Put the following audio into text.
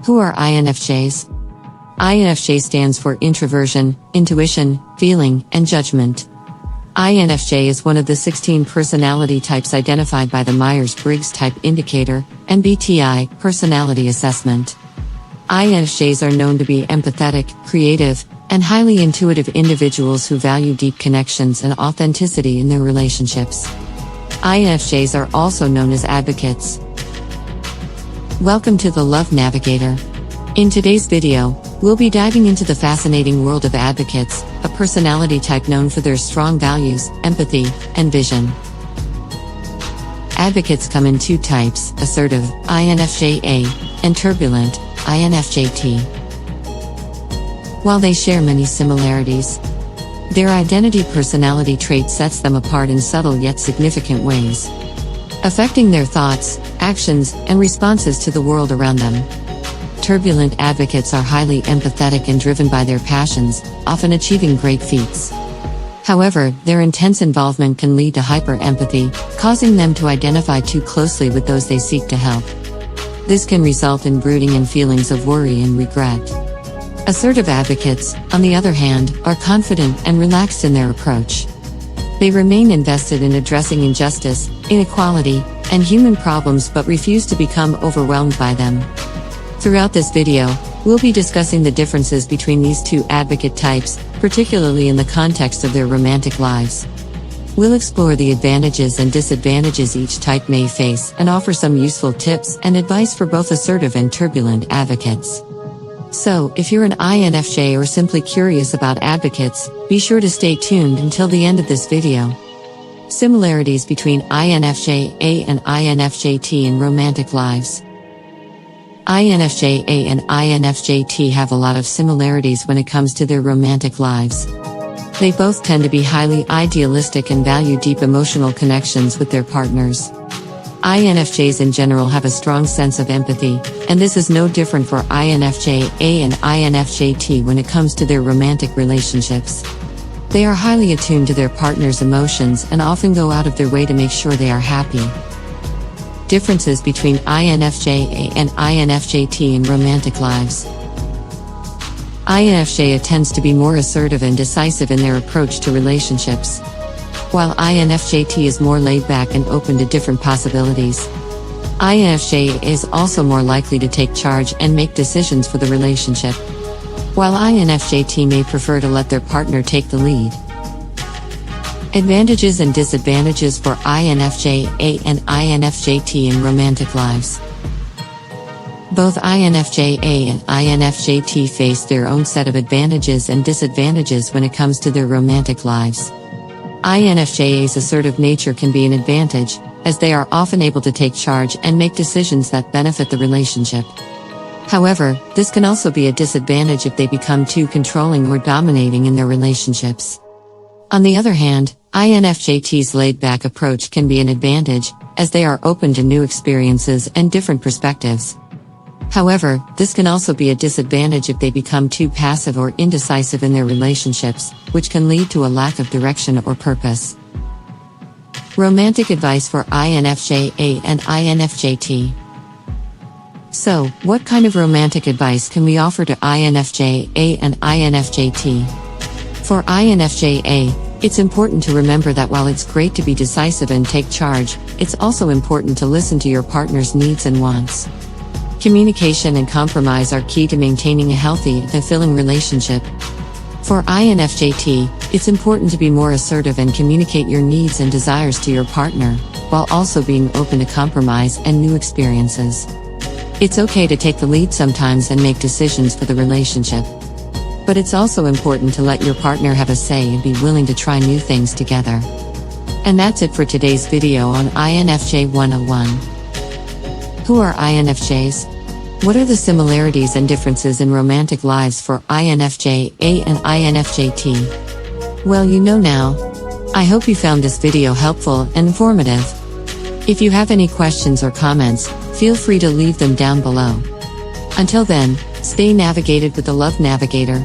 Who are INFJs? INFJ stands for introversion, intuition, feeling, and judgment. INFJ is one of the 16 personality types identified by the Myers-Briggs Type Indicator, MBTI, personality assessment. INFJs are known to be empathetic, creative, and highly intuitive individuals who value deep connections and authenticity in their relationships. INFJs are also known as advocates. Welcome to the Love Navigator. In today's video, we'll be diving into the fascinating world of advocates, a personality type known for their strong values, empathy, and vision. Advocates come in two types: assertive, INFJ-A, and turbulent, INFJ-T. While they share many similarities, their identity personality trait sets them apart in subtle yet significant ways, affecting their thoughts, actions, and responses to the world around them. Turbulent advocates are highly empathetic and driven by their passions, often achieving great feats. However, their intense involvement can lead to hyper-empathy, causing them to identify too closely with those they seek to help. This can result in brooding and feelings of worry and regret. Assertive advocates, on the other hand, are confident and relaxed in their approach. They remain invested in addressing injustice, inequality, and human problems but refuse to become overwhelmed by them. Throughout this video, we'll be discussing the differences between these two advocate types, particularly in the context of their romantic lives. We'll explore the advantages and disadvantages each type may face and offer some useful tips and advice for both assertive and turbulent advocates. So, if you're an INFJ or simply curious about advocates, be sure to stay tuned until the end of this video. Similarities between INFJ-A and INFJ-T in romantic lives. INFJ-A and INFJ-T have a lot of similarities when it comes to their romantic lives. They both tend to be highly idealistic and value deep emotional connections with their partners. INFJs in general have a strong sense of empathy, and this is no different for INFJ-A and INFJ-T when it comes to their romantic relationships. They are highly attuned to their partner's emotions and often go out of their way to make sure they are happy. Differences between INFJ-A and INFJ-T in romantic lives. INFJ tends to be more assertive and decisive in their approach to relationships, while INFJ-T is more laid back and open to different possibilities. INFJ is also more likely to take charge and make decisions for the relationship, while INFJ-T may prefer to let their partner take the lead. Advantages and disadvantages for INFJ-A and INFJ-T in romantic lives. Both INFJ-A and INFJ-T face their own set of advantages and disadvantages when it comes to their romantic lives. INFJ-A's assertive nature can be an advantage, as they are often able to take charge and make decisions that benefit the relationship. However, this can also be a disadvantage if they become too controlling or dominating in their relationships. On the other hand, INFJ-T's laid-back approach can be an advantage, as they are open to new experiences and different perspectives. However, this can also be a disadvantage if they become too passive or indecisive in their relationships, which can lead to a lack of direction or purpose. Romantic advice for INFJ-A and INFJ-T. So, what kind of romantic advice can we offer to INFJ-A and INFJ-T? For INFJ-A, it's important to remember that while it's great to be decisive and take charge, it's also important to listen to your partner's needs and wants. Communication and compromise are key to maintaining a healthy and fulfilling relationship. For INFJ-T, it's important to be more assertive and communicate your needs and desires to your partner, while also being open to compromise and new experiences. It's okay to take the lead sometimes and make decisions for the relationship. But it's also important to let your partner have a say and be willing to try new things together. And that's it for today's video on INFJ 101. Who are INFJs? What are the similarities and differences in romantic lives for INFJ-A and INFJ-T? Well, you know now. I hope you found this video helpful and informative. If you have any questions or comments, feel free to leave them down below. Until then, stay navigated with the Love Navigator.